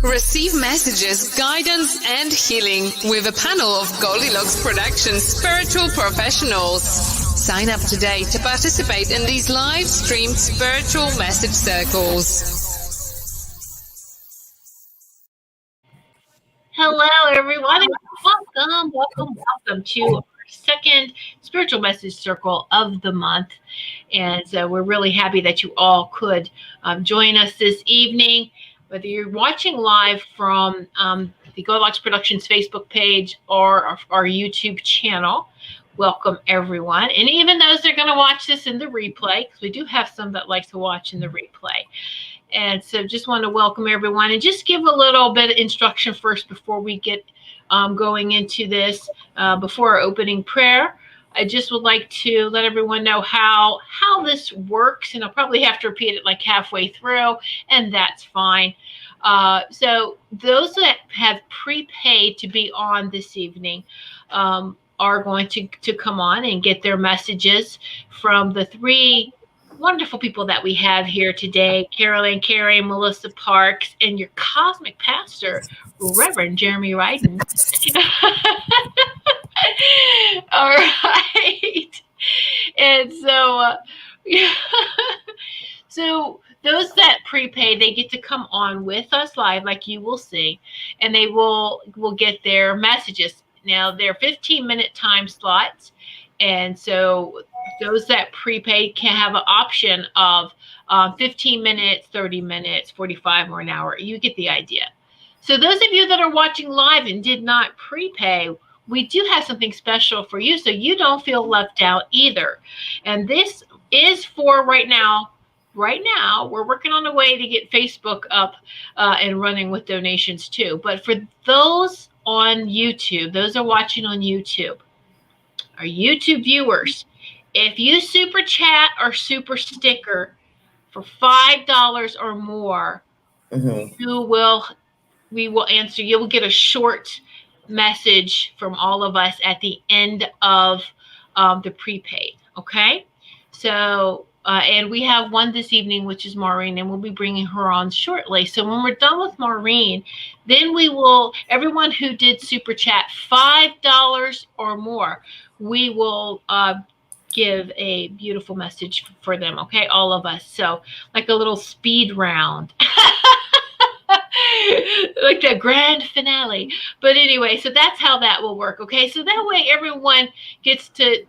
Receive messages, guidance, and healing with a panel of Goldylocks Production spiritual professionals. Sign up today to participate in these live streamed spiritual message circles. Hello, everyone, and welcome to our second spiritual message circle of the month. And we're really happy that you all could join us this evening. Whether you're watching live from the Goldylocks Productions Facebook page or our YouTube channel, welcome everyone. And even those that are going to watch this in the replay, because we do have some that like to watch in the replay. And so just want to welcome everyone and just give a little bit of instruction first before we get going into this, before our opening prayer. I just would like to let everyone know how this works, and I'll probably have to repeat it like halfway through, and that's fine. So those that have prepaid to be on this evening are going to come on and get their messages from the three wonderful people that we have here today: Carolyn Carey, Melissa Parks, and your cosmic pastor, Reverend Jeremy Ryden. All right. And so, so those that prepay, they get to come on with us live, like you will see, and they will get their messages. Now, they're 15-minute time slots, and so those that prepaid can have an option of 15 minutes, 30 minutes, 45, or an hour. You get the idea. So those of you that are watching live and did not prepay, we do have something special for you, so you don't feel left out either. And this is for right now. Right now, we're working on a way to get Facebook up and running with donations too. But for those on YouTube, those are watching on YouTube, our YouTube viewers, if you super chat or super sticker for $5 or more, we will answer. You will get a short message from all of us at the end of the prepaid. Okay, so and we have one this evening, which is Maureen, and we'll be bringing her on shortly. So when we're done with Maureen, then we will, everyone who did super chat $5 or more, we will give a beautiful message for them. Okay, all of us. So like a little speed round. Like the grand finale. But anyway, so that's how that will work. Okay, so that way everyone gets to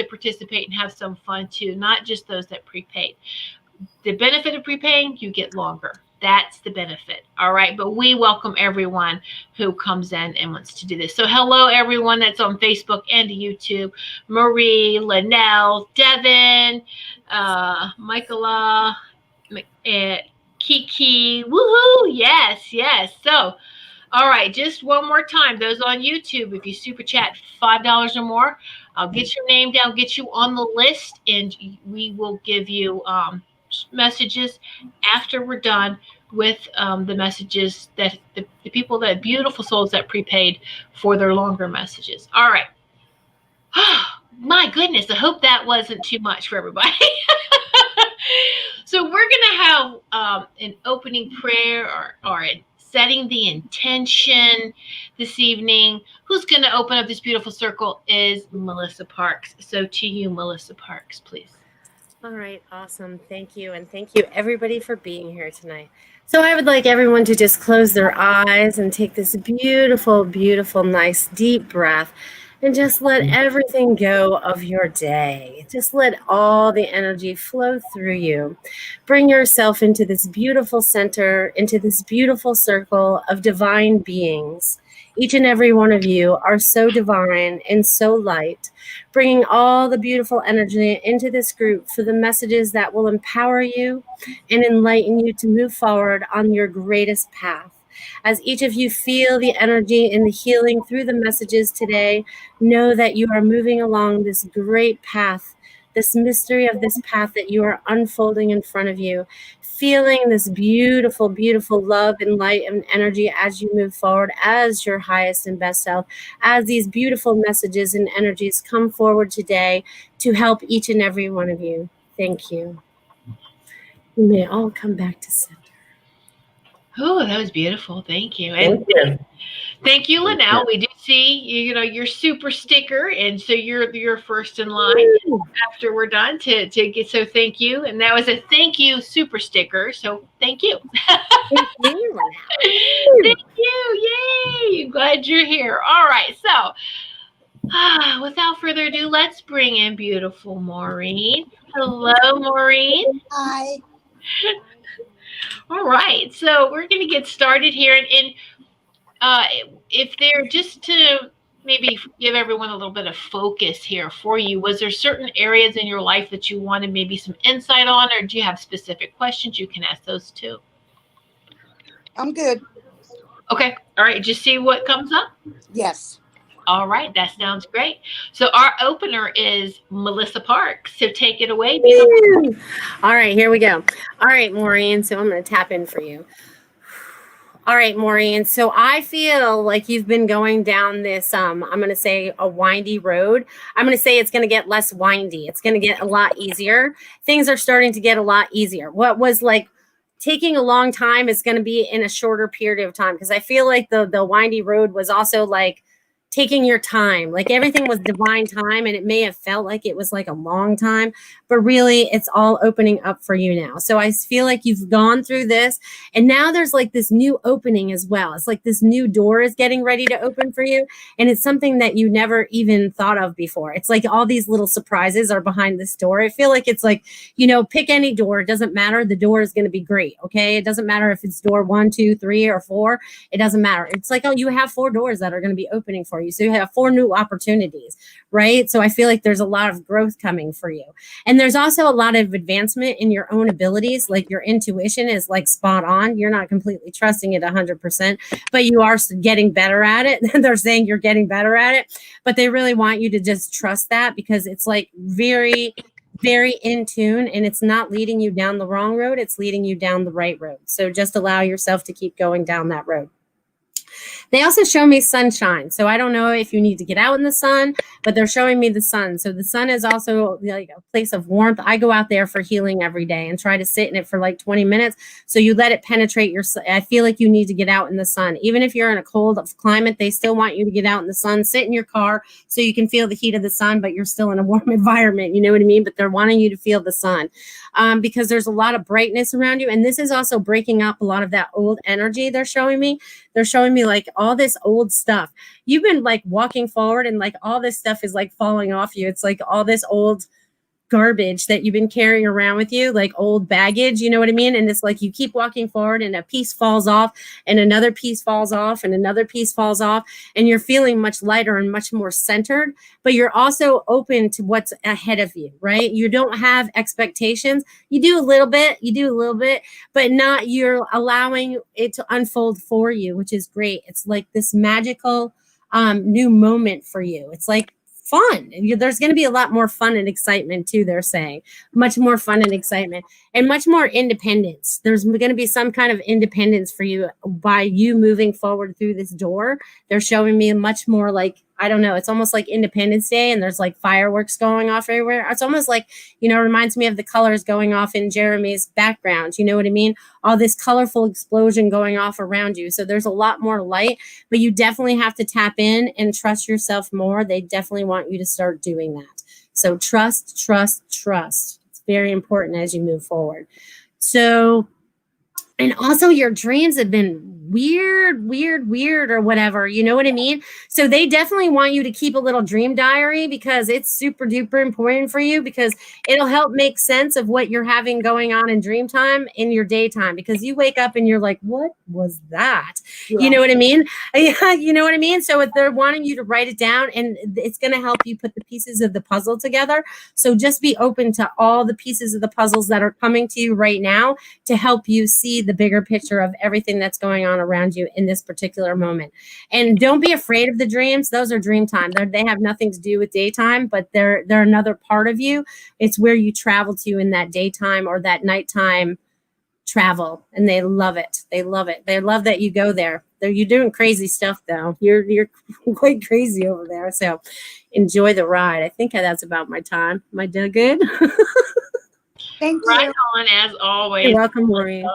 participate and have some fun too, not just those that prepaid. The benefit of prepaying, you get longer. That's the benefit. All right, but we welcome everyone who comes in and wants to do this. So hello everyone that's on Facebook and YouTube: Marie, Linnell, Devin, Michaela, Kiki, woohoo, yes. So, all right, just one more time. Those on YouTube, if you super chat $5 or more, I'll get your name down, get you on the list, and we will give you messages after we're done with the messages that the people, that beautiful souls that prepaid for their longer messages. All right. Oh, my goodness, I hope that wasn't too much for everybody. So we're going to have an opening prayer or setting the intention this evening. Who's going to open up this beautiful circle is Melissa Parks. So to you, Melissa Parks, please. All right, awesome. Thank you. And thank you, everybody, for being here tonight. So I would like everyone to just close their eyes and take this beautiful, beautiful, nice, deep breath. And just let everything go of your day. Just let all the energy flow through you. Bring yourself into this beautiful center, into this beautiful circle of divine beings. Each and every one of you are so divine and so light, bringing all the beautiful energy into this group for the messages that will empower you and enlighten you to move forward on your greatest path. As each of you feel the energy and the healing through the messages today, know that you are moving along this great path, this mystery of this path that you are unfolding in front of you, feeling this beautiful, beautiful love and light and energy as you move forward as your highest and best self, as these beautiful messages and energies come forward today to help each and every one of you. Thank you. You may all come back to center. Oh, that was beautiful. Thank you. And Thank you. thank you, Linnell. We do see your super sticker, and so you're first in line after we're done to get. So thank you, and that was a thank you super sticker. So thank you. Thank you, Linnell. Thank you. Yay. Glad you're here. All right. So without further ado, let's bring in beautiful Maureen. Hello, Maureen. Hi. All right. So we're going to get started here. And if they're just to maybe give everyone a little bit of focus here for you, was there certain areas in your life that you wanted maybe some insight on, or do you have specific questions? You can ask those too. I'm good. Okay. All right. Just see what comes up. Yes. All right, that sounds great. So our opener is Melissa Parks. So take it away. Beautiful. All right, here we go. All right, Maureen. So I'm going to tap in for you. All right, Maureen. So I feel like you've been going down this, I'm going to say a windy road. I'm going to say it's going to get less windy. It's going to get a lot easier. Things are starting to get a lot easier. What was like taking a long time is going to be in a shorter period of time, because I feel like the windy road was also like taking your time, like everything was divine time, and it may have felt like it was like a long time, but really it's all opening up for you now. So I feel like you've gone through this, and now there's like this new opening as well. It's like this new door is getting ready to open for you, and it's something that you never even thought of before. It's like all these little surprises are behind this door. I feel like it's like, pick any door. It doesn't matter. The door is going to be great. Okay. It doesn't matter if it's door 1, 2, 3, or 4. It doesn't matter. It's like, oh, you have 4 doors that are going to be opening for you. So you have 4 new opportunities, right? So I feel like there's a lot of growth coming for you. And there's also a lot of advancement in your own abilities. Like your intuition is like spot on. You're not completely trusting it 100%, but you are getting better at it. They're saying you're getting better at it, but they really want you to just trust that, because it's like very, very in tune, and it's not leading you down the wrong road. It's leading you down the right road. So just allow yourself to keep going down that road. They also show me sunshine. So I don't know if you need to get out in the sun, but they're showing me the sun. So the sun is also like a place of warmth. I go out there for healing every day and try to sit in it for like 20 minutes. So you let it penetrate your, I feel like you need to get out in the sun. Even if you're in a cold climate, they still want you to get out in the sun, sit in your car so you can feel the heat of the sun, but you're still in a warm environment. You know what I mean? But they're wanting you to feel the sun because there's a lot of brightness around you. And this is also breaking up a lot of that old energy they're showing me. They're showing me like all this old stuff. You've been like walking forward, and like all this stuff is like falling off you. It's like all this old garbage that you've been carrying around with you, like old baggage, you know what I mean? And it's like you keep walking forward, and a piece falls off, and another piece falls off, and another piece falls off, and you're feeling much lighter and much more centered, but you're also open to what's ahead of you, right? You don't have expectations. You do a little bit, but not, you're allowing it to unfold for you, which is great. It's like this magical new moment for you. It's like fun. There's going to be a lot more fun and excitement too, they're saying. Much more fun and excitement, and much more independence. There's going to be some kind of independence for you by you moving forward through this door. They're showing me much more like, I don't know, it's almost like Independence Day, and there's like fireworks going off everywhere. It's almost like, it reminds me of the colors going off in Jeremy's background. You know what I mean? All this colorful explosion going off around you. So there's a lot more light, but you definitely have to tap in and trust yourself more. They definitely want you to start doing that. So trust, trust, trust. It's very important as you move forward. So, and also your dreams have been weird or whatever, you know what I mean? So they definitely want you to keep a little dream diary, because it's super duper important for you, because it'll help make sense of what you're having going on in dream time in your daytime, because you wake up and you're like, what was that? Yeah. You know what I mean? Yeah, you know what I mean? So if they're wanting you to write it down, and it's going to help you put the pieces of the puzzle together. So just be open to all the pieces of the puzzles that are coming to you right now to help you see the bigger picture of everything that's going on around you in this particular moment. And don't be afraid of the dreams. Those are dream time. They have nothing to do with daytime, but they're another part of you. It's where you travel to in that daytime or that nighttime travel, and they love it. They love it. They love that you go there. You're doing crazy stuff though. You're quite crazy over there. So enjoy the ride. I think that's about my time. Am I doing good? Thank Right you. on, as always. You're welcome, Maureen.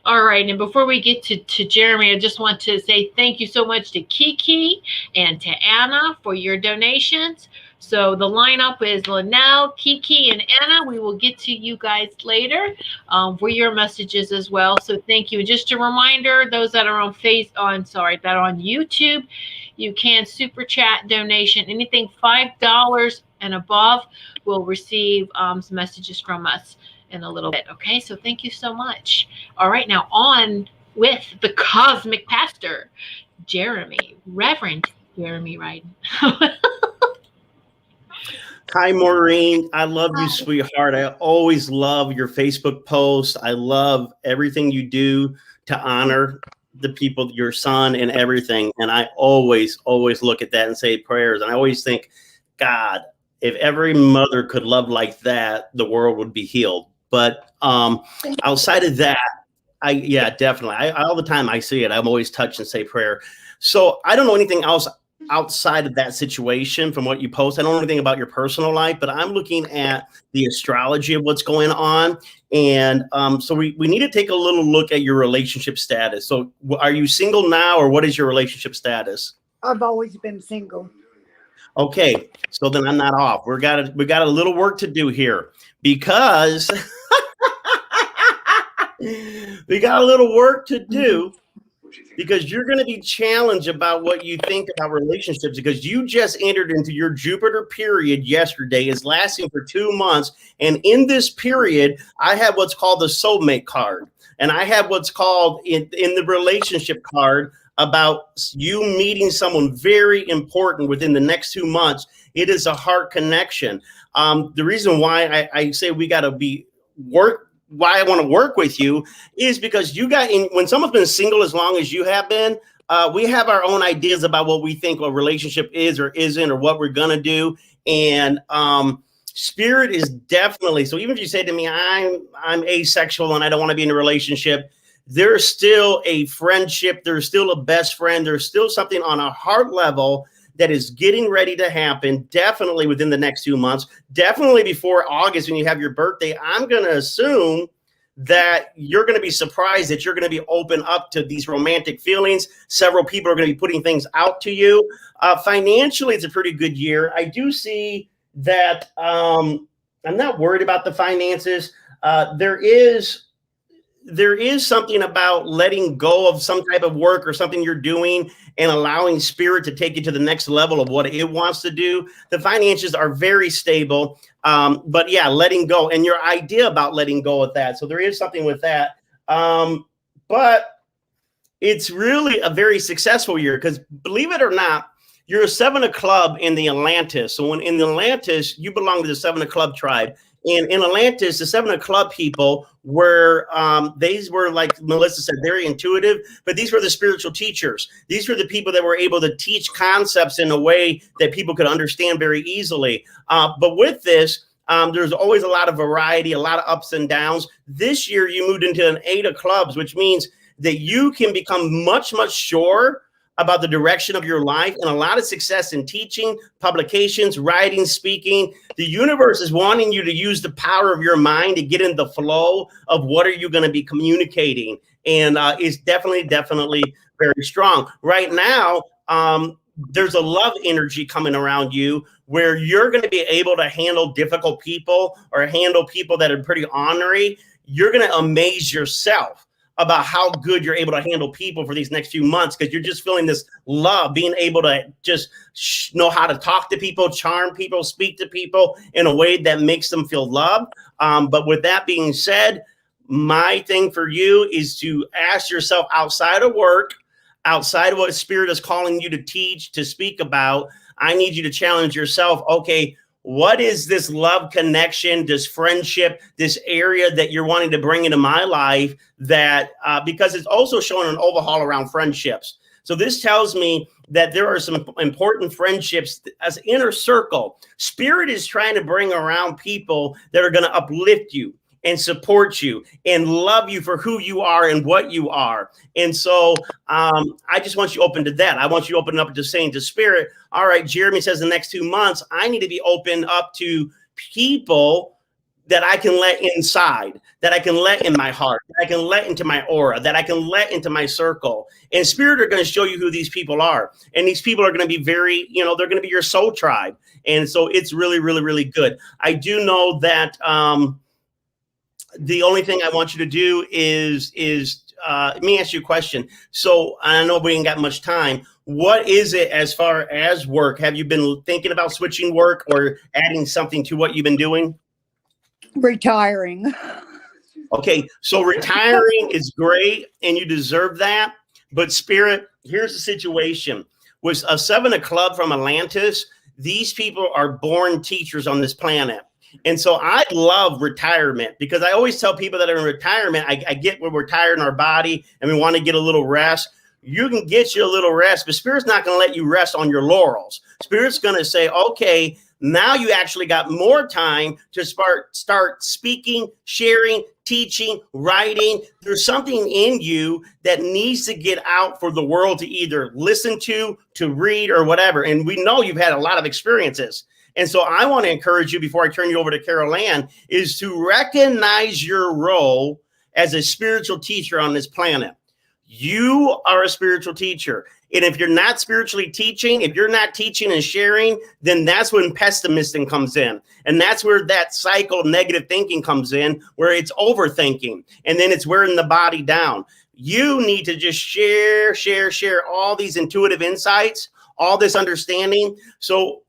All right, and before we get to Jeremy, I just want to say thank you so much to Kiki and to Anna for your donations. So the lineup is Linnell, Kiki, and Anna. We will get to you guys later for your messages as well. So thank you. Just a reminder, those that are on that are on YouTube, you can super chat donation. Anything $5 and above will receive some messages from us in a little bit. Okay, so thank you so much. All right, now on with the Cosmic Pastor, Jeremy, Reverend Jeremy Ryden. Hi, Maureen. I love you, Hi. sweetheart. I always love your Facebook posts. I love everything you do to honor the people, your son and everything. And I always look at that and say prayers. And I always think, God, if every mother could love like that, the world would be healed. But outside of that, definitely. All the time I see it, I'm always touched and say prayer. So I don't know anything else outside of that situation from what you post. I don't know anything about your personal life, but I'm looking at the astrology of what's going on. And so we need to take a little look at your relationship status. So are you single now, or what is your relationship status? I've always been single. Okay, so then I'm not off. We got a little work to do here, because we got a little work to do, because you're going to be challenged about what you think about relationships, because you just entered into your Jupiter period yesterday. Is lasting for 2 months. And in this period, I have what's called the soulmate card. And I have what's called in the relationship card about you meeting someone very important within the next 2 months. It is a heart connection. The reason why I say we got to why I want to work with you is because when someone's been single as long as you have been, we have our own ideas about what we think a relationship is or isn't, or what we're going to do. And spirit is definitely, so even if you say to me, I'm asexual and I don't want to be in a relationship, there's still a friendship. There's still a best friend. There's still something on a heart level that is getting ready to happen, definitely within the next 2 months, definitely before August when you have your birthday. I'm going to assume that you're going to be surprised that you're going to be open up to these romantic feelings. Several people are going to be putting things out to you. Financially, it's a pretty good year. I do see that I'm not worried about the finances. There is something about letting go of some type of work or something you're doing and allowing spirit to take you to the next level of what it wants to do. The finances are very stable, but yeah, letting go and your idea about letting go of that. So there is something with that. But it's really a very successful year, because believe it or not, you're a 7 of club in the Atlantis. So in the Atlantis, you belong to the 7 of club tribe. And in Atlantis, the 7 of club people were, these were, like Melissa said, very intuitive, but these were the spiritual teachers. These were the people that were able to teach concepts in a way that people could understand very easily. But with this, there's always a lot of variety, a lot of ups and downs. This year, you moved into an 8 of clubs, which means that you can become much, much sure about the direction of your life, and a lot of success in teaching, publications, writing, speaking. The universe is wanting you to use the power of your mind to get in the flow of what are you going to be communicating. And it's definitely very strong. Right now, there's a love energy coming around you where you're going to be able to handle difficult people or handle people that are pretty ornery. You're going to amaze yourself about how good you're able to handle people for these next few months, because you're just feeling this love, being able to just know how to talk to people, charm people, speak to people in a way that makes them feel loved. But with that being said, my thing for you is to ask yourself, outside of work, outside of what spirit is calling you to teach, to speak about, I need you to challenge yourself. Okay, what is this love connection, this friendship, this area that you're wanting to bring into my life? That because it's also showing an overhaul around friendships. So this tells me that there are some important friendships as inner circle. Spirit is trying to bring around people that are going to uplift you and support you and love you for who you are and what you are. And so I just want you open to that. I want you open up to saying to spirit, all right, Jeremy says the next 2 months, I need to be open up to people that I can let inside, that I can let in my heart, that I can let into my aura, that I can let into my circle. And Spirit are going to show you who these people are. And these people are going to be very, they're going to be your soul tribe. And so it's really, really, really good. I do know that the only thing I want you to do is let me ask you a question. So I know we ain't got much time. What is it as far as work? Have you been thinking about switching work or adding something to what you've been doing? Retiring. Okay, so retiring is great and you deserve that. But Spirit, here's the situation. With a 7 of club from Atlantis, these people are born teachers on this planet. And so I love retirement because I always tell people that are in retirement, I get when we're tired in our body and we want to get a little rest. You can get you a little rest, but Spirit's not going to let you rest on your laurels. Spirit's going to say, okay, now you actually got more time to start speaking, sharing, teaching, writing. There's something in you that needs to get out for the world to either listen to read, or whatever. And we know you've had a lot of experiences. And so I want to encourage you, before I turn you over to Carol Ann, is to recognize your role as a spiritual teacher on this planet. You are a spiritual teacher. And if you're not spiritually teaching, if you're not teaching and sharing, then that's when pessimism comes in. And that's where that cycle of negative thinking comes in, where it's overthinking. And then it's wearing the body down. You need to just share all these intuitive insights, all this understanding. So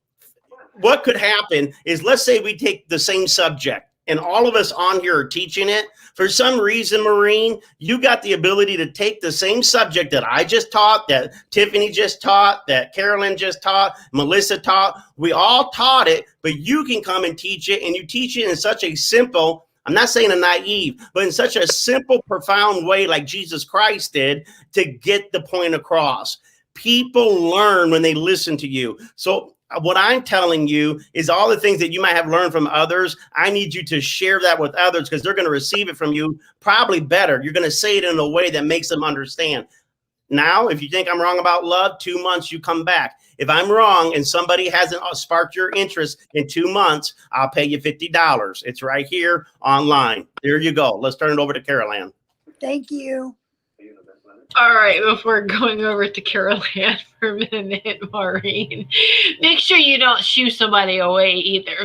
what could happen is, let's say we take the same subject and all of us on here are teaching it. For some reason, Maureen, you got the ability to take the same subject that I just taught, that Tiffany just taught, that Carolyn just taught, Melissa taught. We all taught it, but you can come and teach it, and you teach it in such a simple, I'm not saying a naive, but in such a simple, profound way like Jesus Christ did, to get the point across. People learn when they listen to you. So what I'm telling you is all the things that you might have learned from others. I need you to share that with others, because they're going to receive it from you probably better. You're going to say it in a way that makes them understand. Now, if you think I'm wrong about love, 2 months, you come back. If I'm wrong and somebody hasn't sparked your interest in 2 months, I'll pay you $50. It's right here online. There you go. Let's turn it over to Carol Ann. Thank you. All right, before going over to Carol Ann for a minute, Maureen, make sure you don't shoo somebody away either.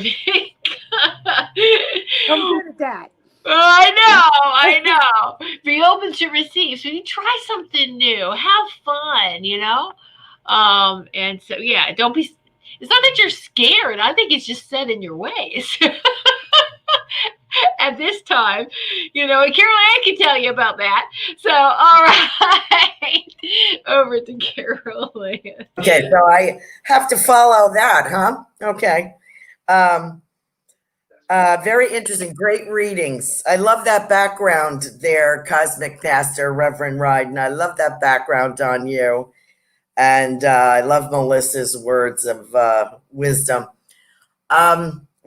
I'm good at that. I know. Be open to receive. So you try something new. Have fun, And so, yeah, don't be, it's not that you're scared. I think it's just set in your ways. At this time, and Carol Ann can tell you about that. So, all right, over to Carol Ann. Okay, so I have to follow that, huh? Okay. Very interesting. Great readings. I love that background there, Cosmic Pastor, Reverend Ryden. I love that background on you. And I love Melissa's words of wisdom.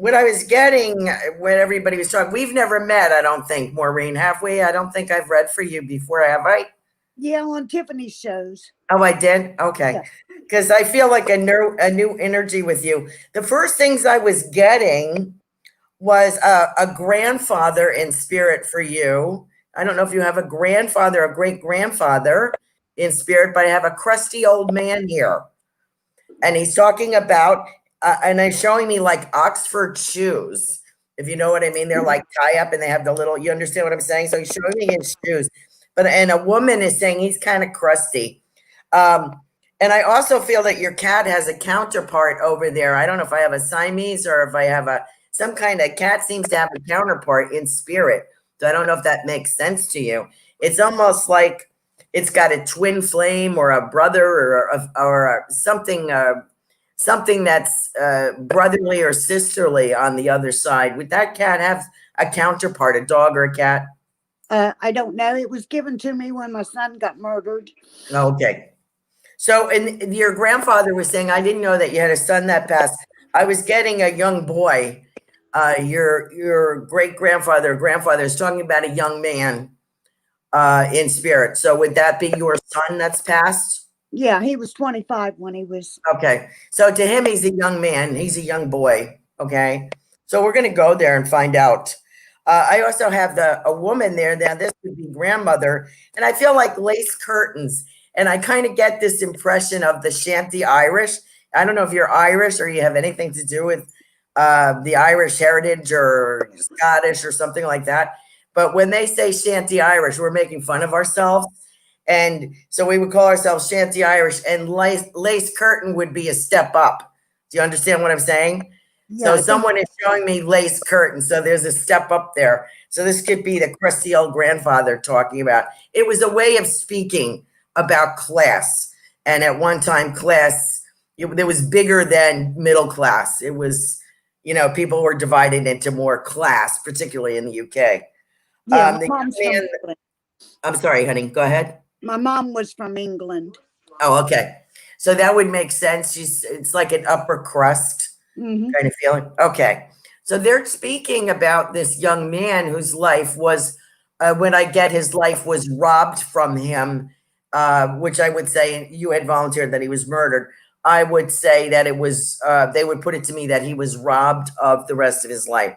What I was getting when everybody was talking, we've never met, I don't think, Maureen, have we? I don't think I've read for you before, have I? Yeah, on Tiffany's shows. Oh, I did? Okay. Because I feel like a new energy with you. The first things I was getting was a grandfather in spirit for you. I don't know if you have a grandfather, a great-grandfather in spirit, but I have a crusty old man here. And he's talking about, and he's showing me like Oxford shoes, if you know what I mean. They're like tie up and they have the little, you understand what I'm saying? So he's showing me his shoes. And a woman is saying he's kind of crusty. And I also feel that your cat has a counterpart over there. I don't know if I have a Siamese or if I have some kind of cat seems to have a counterpart in spirit. So I don't know if that makes sense to you. It's almost like it's got a twin flame or a brother or something, something that's brotherly or sisterly on the other side. Would that cat have a counterpart, a dog or a cat? I don't know. It was given to me when my son got murdered. Okay. So, and your grandfather was saying, I didn't know that you had a son that passed. I was getting a young boy. Your great-grandfather or grandfather is talking about a young man in spirit. So would that be your son that's passed? Yeah, he was 25 when he was. Okay. So to him, he's a young man. He's a young boy. Okay. So we're going to go there and find out. I also have a woman there. Now this would be grandmother, and I feel like lace curtains. And I kind of get this impression of the Shanty Irish. I don't know if you're Irish or you have anything to do with the Irish heritage or Scottish or something like that. But when they say Shanty Irish, we're making fun of ourselves. And so we would call ourselves Shanty Irish, and lace curtain would be a step up. Do you understand what I'm saying? Yeah, So someone is showing me lace curtain. So there's a step up there. So this could be the crusty old grandfather talking about. It was a way of speaking about class. And at one time, class, it was bigger than middle class. It was, people were divided into more class, particularly in the UK. yeah. My mom's from England. I'm sorry, honey. Go ahead. My mom was from England. Oh, okay. So that would make sense. It's like an upper crust kind of feeling. Okay. So they're speaking about this young man whose life was, when I get his life was robbed from him, which I would say you had volunteered that he was murdered. I would say that it was, they would put it to me that he was robbed of the rest of his life.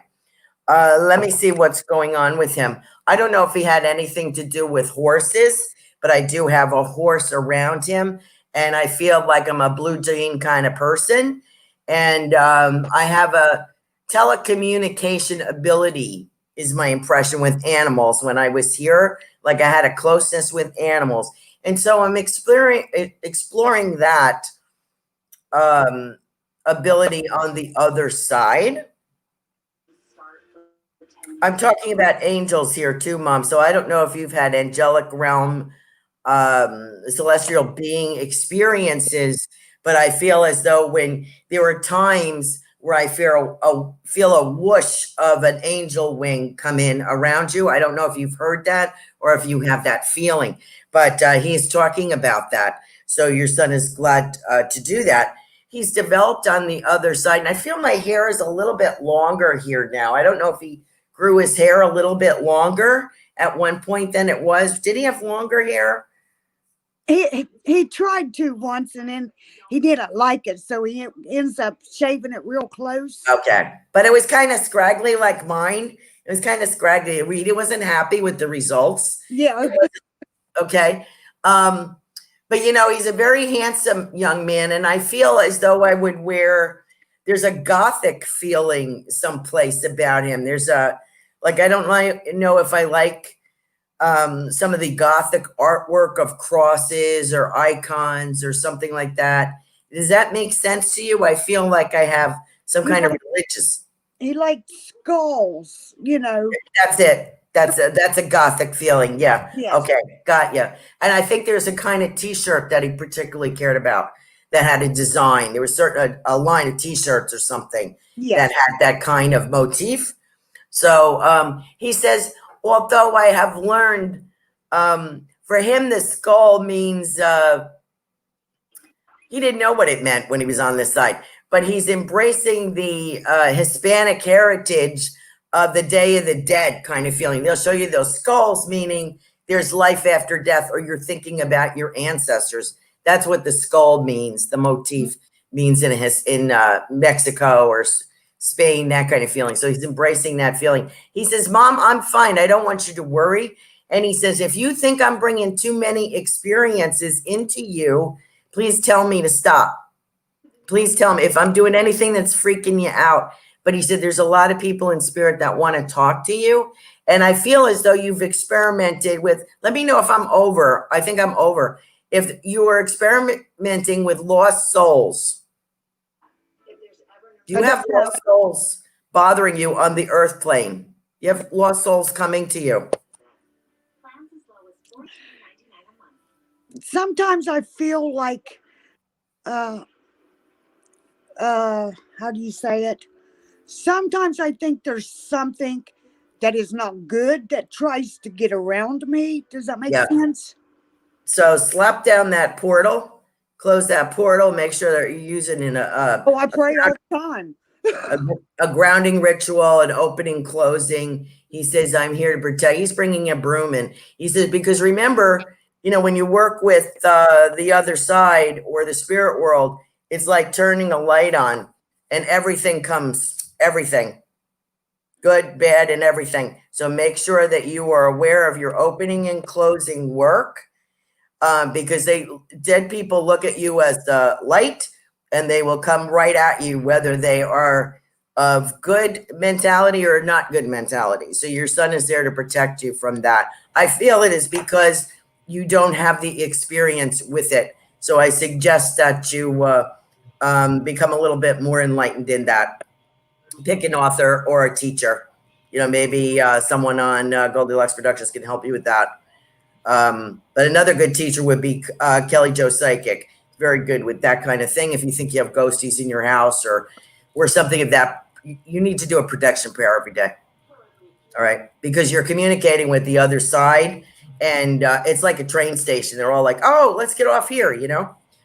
Let me see what's going on with him. I don't know if he had anything to do with horses, but I do have a horse around him, and I feel like I'm a blue jean kind of person. And I have a telecommunication ability is my impression with animals. When I was here, like I had a closeness with animals. And so I'm exploring that ability on the other side. I'm talking about angels here too, Mom. So I don't know if you've had angelic realm, celestial being experiences, but I feel as though when there are times where I feel a whoosh of an angel wing come in around you. I don't know if you've heard that or if you have that feeling, but he's talking about that. So your son is glad to do that. He's developed on the other side, and I feel my hair is a little bit longer here now. I don't know if he grew his hair a little bit longer at one point than it was. Did he have longer hair? He tried to once, and then he didn't like it, so he ends up shaving it real close. Okay, but it was kind of scraggly like mine. It was kind of scraggly. He wasn't happy with the results. Yeah. Okay. But he's a very handsome young man, and I feel as though I would there's a gothic feeling someplace about him. There's I don't know if I like some of the gothic artwork of crosses or icons or something like that. Does that make sense to you? I feel like I have some kind of religious. He liked skulls, That's it. That's a gothic feeling. Yeah. Yes. Okay. Got you. And I think there's a kind of t-shirt that he particularly cared about that had a design. There was a line of t-shirts or something that had that kind of motif. So he says, although I have learned, for him, the skull means he didn't know what it meant when he was on this side, but he's embracing the Hispanic heritage of the Day of the Dead kind of feeling. They'll show you those skulls, meaning there's life after death, or you're thinking about your ancestors. That's what the skull means. The motif means in Mexico or Spain, that kind of feeling. So he's embracing that feeling. He says, Mom, I'm fine. I don't want you to worry. And he says, if you think I'm bringing too many experiences into you, please tell me to stop. Please tell me if I'm doing anything that's freaking you out. But he said, there's a lot of people in spirit that want to talk to you. And I feel as though you've experimented with, let me know if I'm over. I think I'm over. If you were experimenting with lost souls, do you have lost souls bothering you on the earth plane? You have lost souls coming to you. Sometimes I feel like, how do you say it? Sometimes I think there's something that is not good that tries to get around me. Does that make sense? So slap down that portal, close that portal, make sure that you're using I pray all the time. a grounding ritual, an opening, closing. He says, I'm here to protect. He's bringing a broom in. He says, because remember, when you work with the other side or the spirit world, it's like turning a light on and everything comes, everything. good, bad, and everything. So make sure that you are aware of your opening and closing work, because dead people look at you as the light, and they will come right at you, whether they are of good mentality or not good mentality. So your son is there to protect you from that. I feel it is because you don't have the experience with it. So I suggest that you become a little bit more enlightened in that. Pick an author or a teacher. Maybe someone on Goldylocks Productions can help you with that. But another good teacher would be Kelly Jo Psychic. Very good with that kind of thing. If you think you have ghosties in your house or something of that, you need to do a protection prayer every day. All right, because you're communicating with the other side, and it's like a train station. They're all like, "Oh, let's get off here,"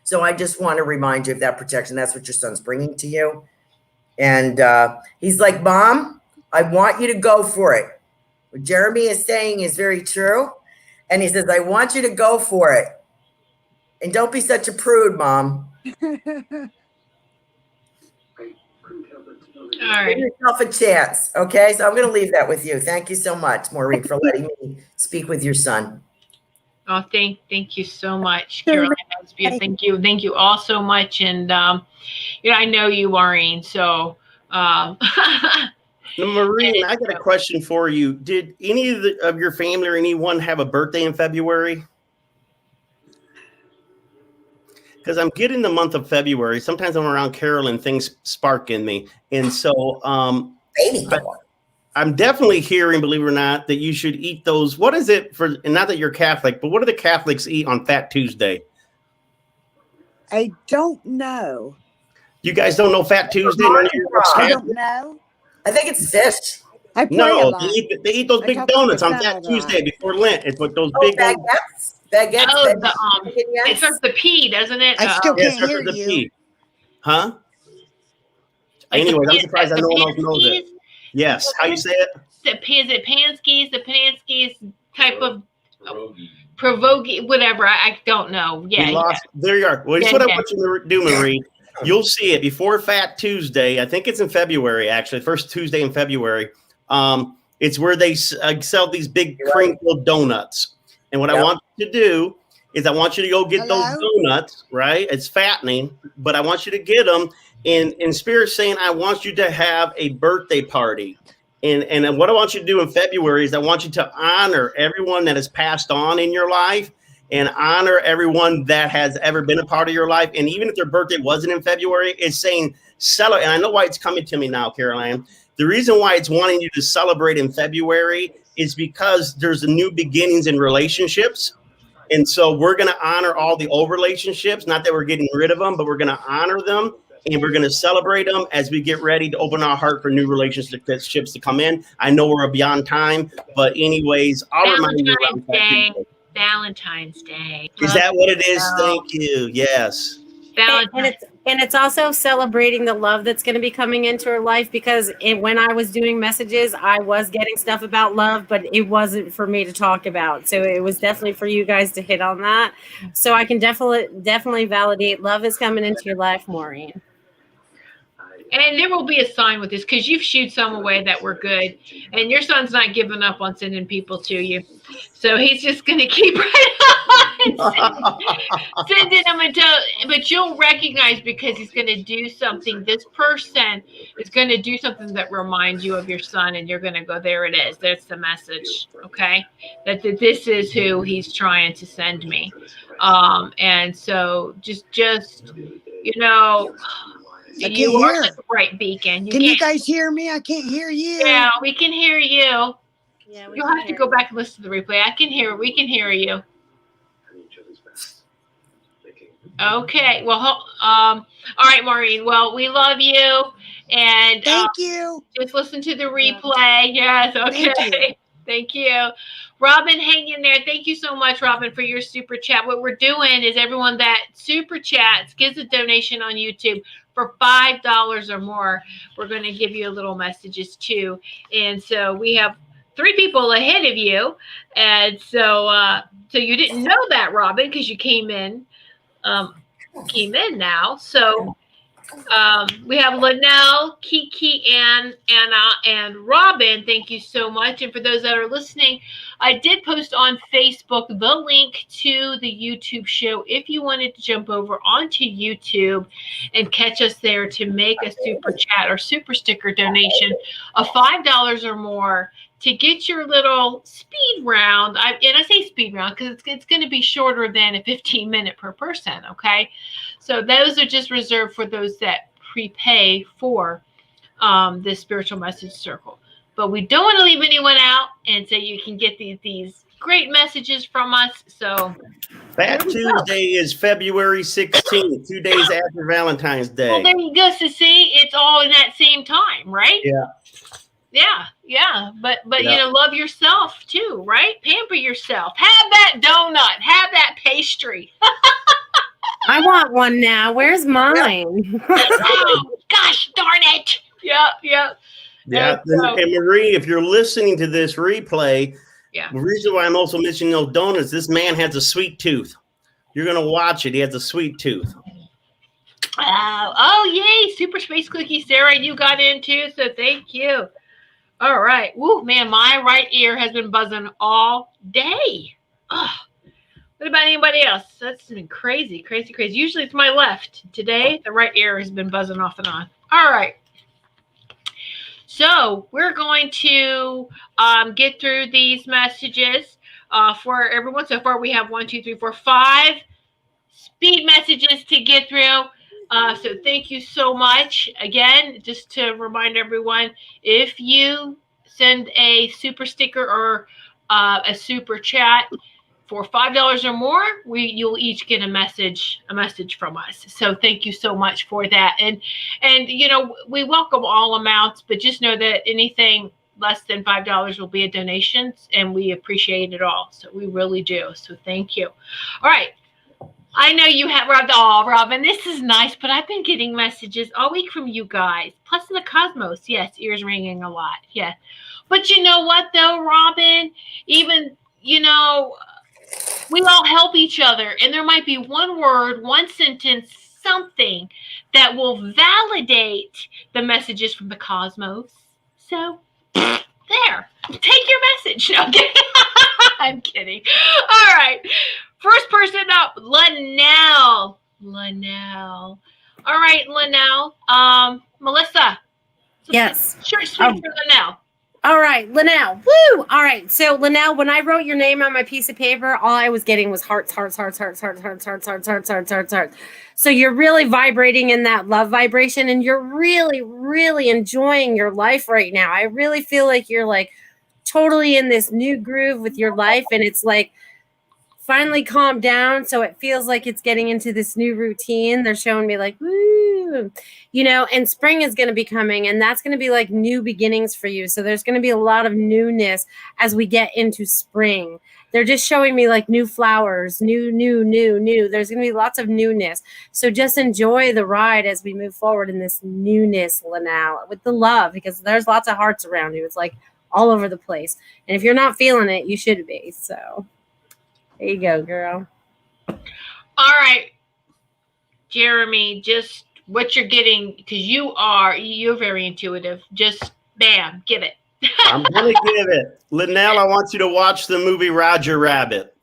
So I just want to remind you of that protection. That's what your son's bringing to you, and he's like, "Mom, I want you to go for it." What Jeremy is saying is very true. And he says, I want you to go for it. And don't be such a prude, Mom. All right. Give yourself a chance. Okay. So I'm going to leave that with you. Thank you so much, Maureen, for letting me speak with your son. Oh, thank you so much, Caroline. Thank you all so much. And I know you, Maureen. So Maureen, I got a question for you. Did any of your family or anyone have a birthday in February? Because I'm getting the month of February. Sometimes I'm around Carolyn, things spark in me. And so I'm definitely hearing, believe it or not, that you should eat those. What is it for? And not that you're Catholic, but what do the Catholics eat on Fat Tuesday? I don't know. You guys don't know Fat Tuesday? I don't know. I think it's fish. I pray a lot. They eat those big donuts on Fat Tuesday before Lent. It's what those big baguettes. It starts the P, doesn't it? I still can't hear you. P. Huh? Anyway, I'm surprised that no one else knows it. Yes. How you say it? Is it Panskis? The Panskis type of Provogi, whatever. I don't know. Yeah. There you are. Well, it's what I want you to do, Marie. You'll see it before Fat Tuesday. I think it's in February, actually, first Tuesday in February. It's where they sell these big cream-filled donuts. And what I want you to do is I want you to go get those donuts, right? It's fattening, but I want you to get them in spirit saying, I want you to have a birthday party. And what I want you to do in February is I want you to honor everyone that has passed on in your life and honor everyone that has ever been a part of your life. And even if their birthday wasn't in February, it's saying celebrate. And I know why it's coming to me now, Caroline. The reason why it's wanting you to celebrate in February is because there's a new beginnings in relationships. And so we're going to honor all the old relationships, not that we're getting rid of them, but we're going to honor them. And we're going to celebrate them as we get ready to open our heart for new relationships to come in. I know we're beyond time, but anyways, I'll remind you. Valentine's Day. Is that what it is? Thank you. Yes. And it's also celebrating the love that's going to be coming into her life, because when I was doing messages, I was getting stuff about love, but it wasn't for me to talk about. So it was definitely for you guys to hit on that. So I can definitely validate love is coming into your life, Maureen. And there will be a sign with this, because you've shooed some away that were good, and your son's not giving up on sending people to you. So he's just going to keep right on sending them but you'll recognize, because he's going to do something. This person is going to do something that reminds you of your son, and you're going to go, there it is. That's the message. Okay. That this is who he's trying to send me. And so just, you are the bright beacon. Can you guys hear me? I can't hear you. Yeah, we can hear you. Yeah, you'll have to go back and listen to the replay. We can hear you. Okay. Well, all right, Maureen. Well, we love you. And thank you. Just listen to the replay. Yes. Okay. Thank you. Robin, hang in there. Thank you so much, Robin, for your super chat. What we're doing is everyone that super chats, gives a donation on YouTube for $5 or more, we're going to give you a little messages too. And so we have 3 people ahead of you. And so you didn't know that, Robin, because you came in now. So We have Linnell, Kiki, Anna, and Robin. Thank you so much. And for those that are listening, I did post on Facebook the link to the YouTube show if you wanted to jump over onto YouTube and catch us there to make a super chat or super sticker donation of $5 or more to get your little speed round. And I say speed round because it's going to be shorter than a 15-minute per person, okay? So those are just reserved for those that prepay for this spiritual message circle. But we don't want to leave anyone out, and so you can get these great messages from us. So that Tuesday is February 16th, 2 days after Valentine's Day. Well, there you go. So see, it's all in that same time, right? Yeah. But you know, love yourself too, right? Pamper yourself. Have that donut. Have that pastry. I want one now. Where's mine? Oh, gosh darn it. Yeah. And Marie, if you're listening to this replay, the reason why I'm also mentioning those donuts, this man has a sweet tooth. You're going to watch it. He has a sweet tooth. Oh, yay. Super Space Cookie, Sarah, you got in too, so thank you. All right. Woo, man, my right ear has been buzzing all day. Ugh. What about anybody else? That's been crazy. Usually it's my left. Today, the right ear has been buzzing off and on. All right. So we're going to get through these messages for everyone. So far, we have 5 speed messages to get through. So thank you so much. Again, just to remind everyone, if you send a super sticker or a super chat for $5 or more, you'll each get a message from us. So thank you so much for that. And you know, we welcome all amounts, but just know that anything less than $5 will be a donation, and we appreciate it all. So we really do. So thank you. All right. I know you have Robin, this is nice, but I've been getting messages all week from you guys. Plus in the cosmos. Yes, ears ringing a lot. Yeah. But you know what though, Robin? Even, you know, we all help each other, and there might be one word, one sentence, something that will validate the messages from the cosmos. So, there. Take your message. No, I'm kidding. I'm kidding. All right. First person up, Linnell. All right, Linnell. Melissa. Yes. Sure, sweet for Linnell. All right, Linnell. Woo! All right. So, Linnell, when I wrote your name on my piece of paper, all I was getting was hearts. So you're really vibrating in that love vibration, and you're really, really enjoying your life right now. I really feel like you're like totally in this new groove with your life, and it's like finally calmed down. So it feels like it's getting into this new routine. They're showing me like, woo, you know, and spring is going to be coming, and that's going to be like new beginnings for you. So there's going to be a lot of newness as we get into spring. They're just showing me like new flowers, new. There's going to be lots of newness. So just enjoy the ride as we move forward in this newness, Linnell, with the love, because there's lots of hearts around you. It's like all over the place. And if you're not feeling it, you should be. So there you go, girl. All right, Jeremy, just what you're getting, because you're very intuitive. Just bam, give it. I'm going to give it. Linnell, I want you to watch the movie Roger Rabbit.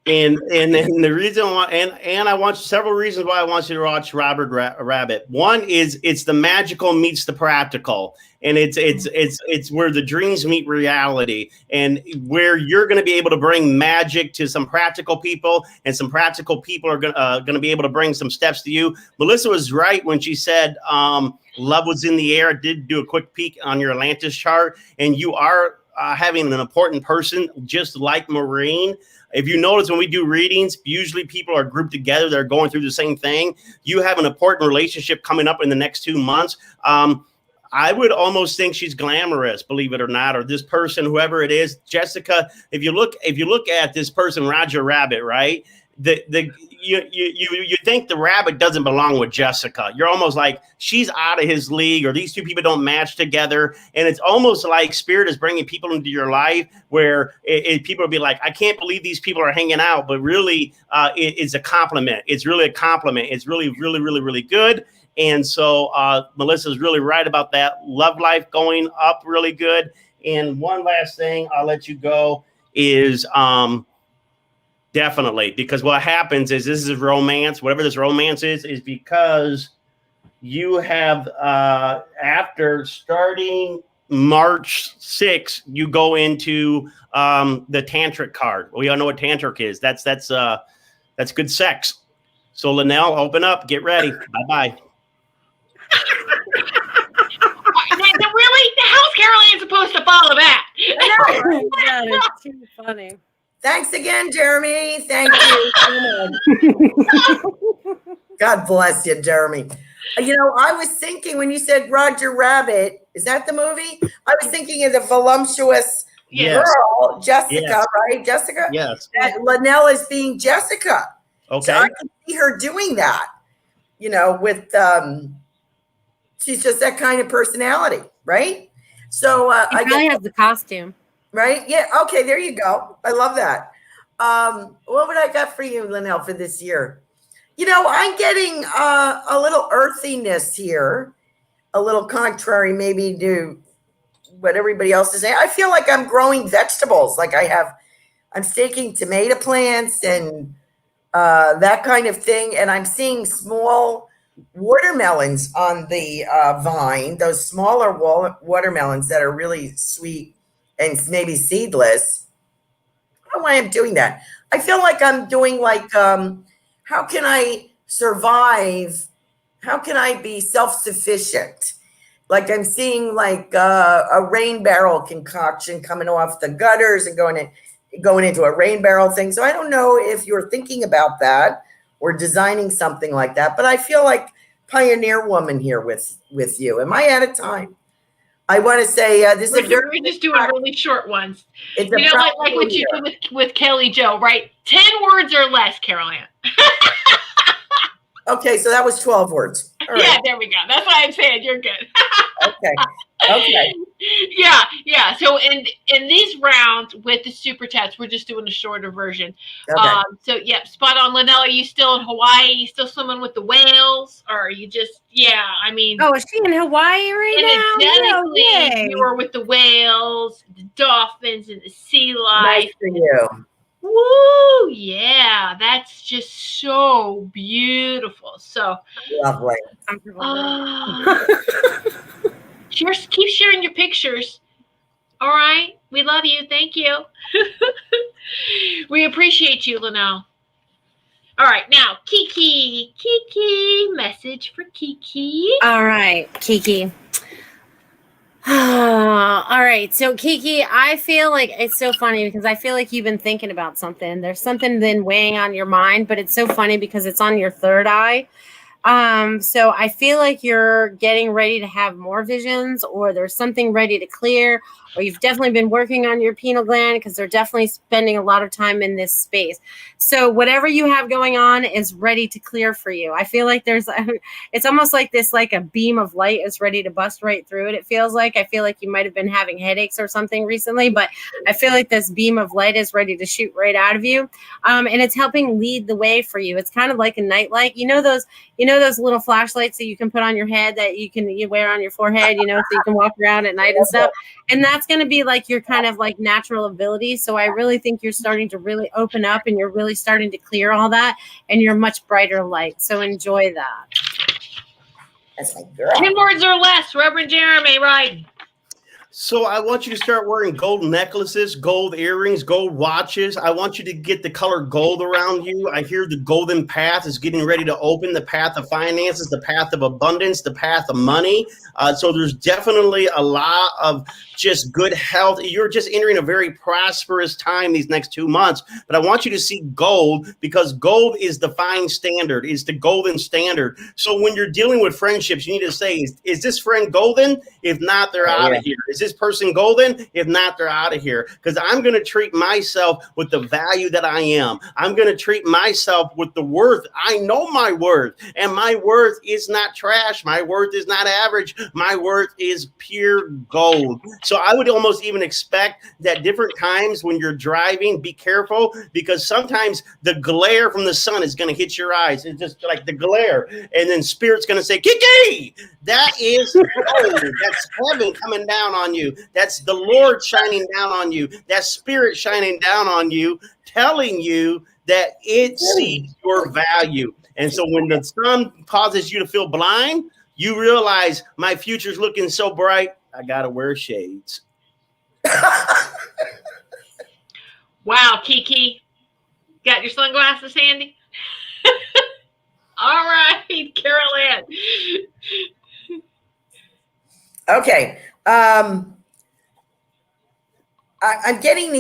And the reason why, and I want several reasons why I want you to watch Rabbit. One is it's the magical meets the practical, and it's where the dreams meet reality, and where you're going to be able to bring magic to some practical people, and some practical people are going to be able to bring some steps to you. Melissa was right when she said love was in the air. I did do a quick peek on your Atlantis chart, and you are having an important person, just like Maureen. If you notice, when we do readings, usually people are grouped together. They're going through the same thing. You have an important relationship coming up in the next 2 months. I would almost think she's glamorous, believe it or not, or this person, whoever it is, Jessica. If you look at this person, Roger Rabbit, right? you think the rabbit doesn't belong with Jessica. You're almost like she's out of his league, or these two people don't match together. And it's almost like Spirit is bringing people into your life where people will be like, I can't believe these people are hanging out, but really it's a compliment. It's really a compliment. It's really, really, really, really good. And so Melissa's really right about that. Love life going up really good. And one last thing, I'll let you go, is definitely, because what happens is this is romance, whatever this romance is because you have, after starting March 6th, you go into the tantric card. We all know what tantric is. That's good sex. So Linnell, open up, get ready. Bye-bye. Really? How's Carol Ann supposed to follow that? That is too funny. Thanks again, Jeremy. Thank you so much. God bless you, Jeremy. You know, I was thinking when you said Roger Rabbit, is that the movie? I was thinking of the voluptuous girl, Jessica, right? Jessica? Yes. That Linnell is being Jessica. Okay. So I can see her doing that, you know, with, she's just that kind of personality, right? So She probably has the costume. Right? Yeah. Okay. There you go. I love that. What would I got for you, Linnell, for this year? You know, I'm getting a little earthiness here, a little contrary maybe to what everybody else is saying. I feel like I'm growing vegetables. Like I'm staking tomato plants and that kind of thing. And I'm seeing small watermelons on the vine, those smaller watermelons that are really sweet and maybe seedless. I don't know why I'm doing that. I feel like I'm doing like, how can I survive? How can I be self-sufficient? Like I'm seeing like a rain barrel concoction coming off the gutters and going into a rain barrel thing. So I don't know if you're thinking about that or designing something like that, but I feel like pioneer woman here with you. Am I out of time? I want to say this is we're just doing really short ones. It's you know, like what you do with Kelly Joe, right? 10 words or less, Carol Ann. Okay, so that was 12 words. All right. Yeah, there we go. That's why I'm saying you're good. Okay. Yeah. So in these rounds with the super chats, we're just doing a shorter version. Okay. So yep, spot on. Linnell, are you still in Hawaii? Are you still swimming with the whales, or are you just? Yeah, I mean. Oh, is she in Hawaii right now? Energetically, you were with the whales, the dolphins, and the sea life. Nice for you. Woo! Yeah, that's just so beautiful. So lovely. Keep sharing your pictures. All right, we love you. Thank you. We appreciate you, Linnell. All right, now Kiki, message for Kiki. All right, Kiki. All right. So Kiki, I feel like it's so funny because I feel like you've been thinking about something. There's something then weighing on your mind, but it's so funny because it's on your third eye. So I feel like you're getting ready to have more visions, or there's something ready to clear, or you've definitely been working on your pineal gland because they're definitely spending a lot of time in this space. So whatever you have going on is ready to clear for you. I feel like it's almost like this, like a beam of light is ready to bust right through it. It feels like, I feel like you might've been having headaches or something recently, but I feel like this beam of light is ready to shoot right out of you. And it's helping lead the way for you. It's kind of like a nightlight. You know those little flashlights that you can put on your head that you wear on your forehead, so you can walk around at night and stuff. And that's going to be like your kind of like natural ability. So I really think you're starting to really open up and you're really starting to clear all that, and you're much brighter light. So enjoy that. That's my girl. 10 words or less, Reverend Jeremy, right? So I want you to start wearing gold necklaces, gold earrings, gold watches. I want you to get the color gold around you. I hear the golden path is getting ready to open, the path of finances, the path of abundance, the path of money. So there's definitely a lot of just good health. You're just entering a very prosperous time these next 2 months. But I want you to see gold, because gold is the fine standard, is the golden standard. So when you're dealing with friendships, you need to say, is this friend golden? If not, they're out of here. Is this person golden? If not, they're out of here. Because I'm going to treat myself with the value that I am. I'm going to treat myself with the worth. I know my worth, and my worth is not trash. My worth is not average. My worth is pure gold. So I would almost even expect that different times when you're driving, be careful, because sometimes the glare from the sun is going to hit your eyes. It's just like the glare. And then Spirit's going to say, Kiki, that is gold. That's heaven coming down on you. That's the Lord shining down on you. That's Spirit shining down on you, telling you that it sees your value. And so when the sun causes you to feel blind, you realize my future's looking so bright, I got to wear shades. Wow, Kiki. Got your sunglasses handy? All right, Carol Ann. Okay. I'm getting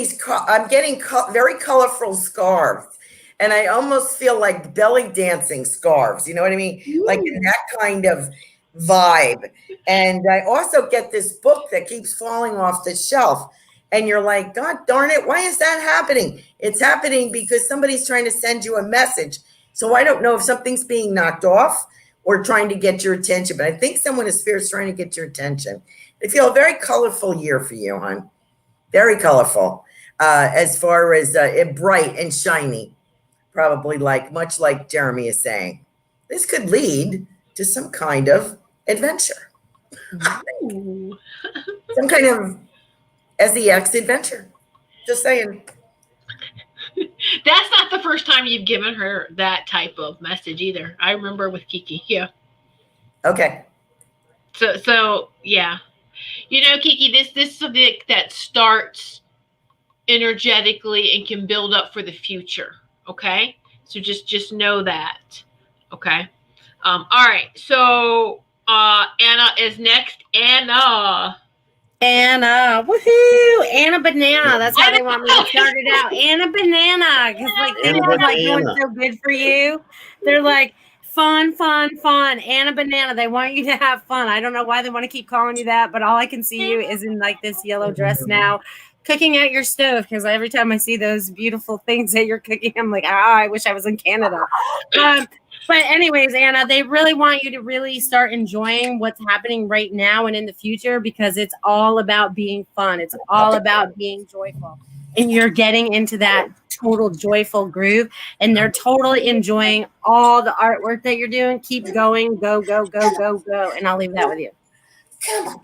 very colorful scarves, and I almost feel like belly dancing scarves. You know what I mean? Ooh. Like in that kind of vibe. And I also get this book that keeps falling off the shelf. And you're like, God darn it, why is that happening? It's happening because somebody's trying to send you a message. So I don't know if something's being knocked off or trying to get your attention, but I think someone in Spirit's trying to get your attention. I feel a very colorful year for you, hon. Very colorful, as far as bright and shiny, probably much like Jeremy is saying. This could lead to some kind of adventure. Some kind of SEX adventure. Just saying. That's not the first time you've given her that type of message either. I remember with Kiki. Yeah. Okay. So yeah. You know, Kiki, this is something that starts energetically and can build up for the future. Okay. So just know that. Okay. All right. So Anna is next. Anna, woohoo! Anna Banana. That's how they want me to start it out. Anna Banana. Because things are going so good for you. They're like, fun. Anna Banana. They want you to have fun. I don't know why they want to keep calling you that, but all I can see you is in like this yellow dress now, cooking at your stove. Because every time I see those beautiful things that you're cooking, I'm like, I wish I was in Canada. But anyways, Anna, they really want you to really start enjoying what's happening right now and in the future, because it's all about being fun. It's all about being joyful. And you're getting into that total joyful groove, and they're totally enjoying all the artwork that you're doing. Keep going. Go. And I'll leave that with you. Come on.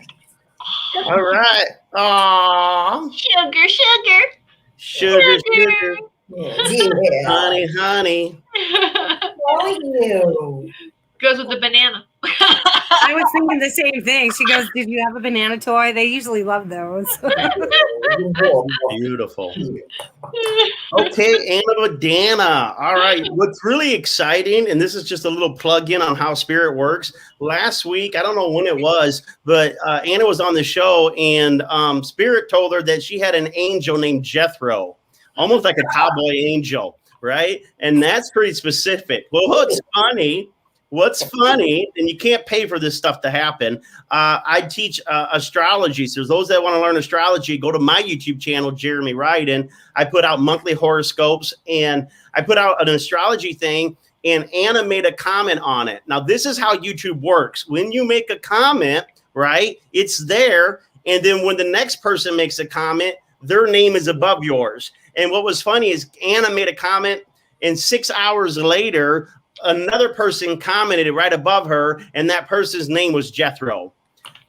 All right. Aww. Sugar. Yeah. Honey. You. Goes with the banana. I was thinking the same thing. She goes, did you have a banana toy? They usually love those. Beautiful. Okay, Anna Banana. All right. What's really exciting, and this is just a little plug-in on how Spirit works. Last week, I don't know when it was, but Anna was on the show, and Spirit told her that she had an angel named Jethro, almost like a cowboy angel, right? And that's pretty specific. Well, what's funny, and you can't pay for this stuff to happen. I teach astrology. So those that want to learn astrology, go to my YouTube channel, Jeremy Ryden. I put out monthly horoscopes, and I put out an astrology thing, and Anna made a comment on it. Now, this is how YouTube works. When you make a comment, right, it's there. And then when the next person makes a comment, their name is above yours. And what was funny is Anna made a comment, and 6 hours later, another person commented right above her, and that person's name was Jethro.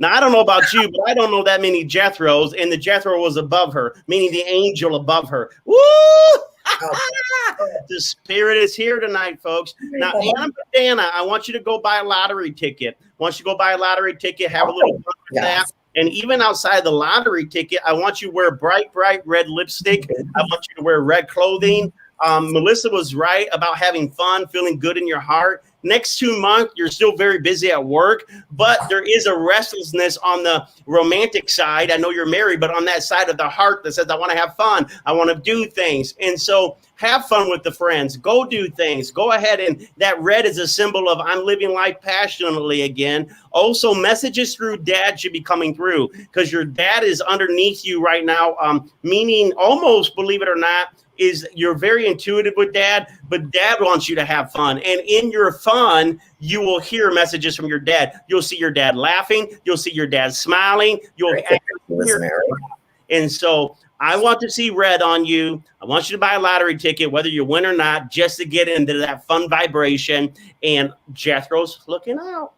Now, I don't know about you, but I don't know that many Jethros, and the Jethro was above her, meaning the angel above her. Woo! The Spirit is here tonight, folks. Now, Anna Banana, I want you to go buy a lottery ticket. Once you go buy a lottery ticket, have a little fun with that. And even outside the lottery ticket, I want you to wear bright red lipstick. I want you to wear red clothing. Melissa was right about having fun, feeling good in your heart. Next 2 months, you're still very busy at work, but there is a restlessness on the romantic side. I know you're married, but on that side of the heart that says, I want to have fun. I want to do things. And so have fun with the friends. Go do things. Go ahead. And that red is a symbol of I'm living life passionately again. Also, messages through dad should be coming through because your dad is underneath you right now, meaning almost, believe it or not, is you're very intuitive with dad, but dad wants you to have fun. And in your fun, you will hear messages from your dad. You'll see your dad laughing. You'll see your dad smiling. And so I want to see red on you. I want you to buy a lottery ticket, whether you win or not, just to get into that fun vibration. And Jethro's looking out.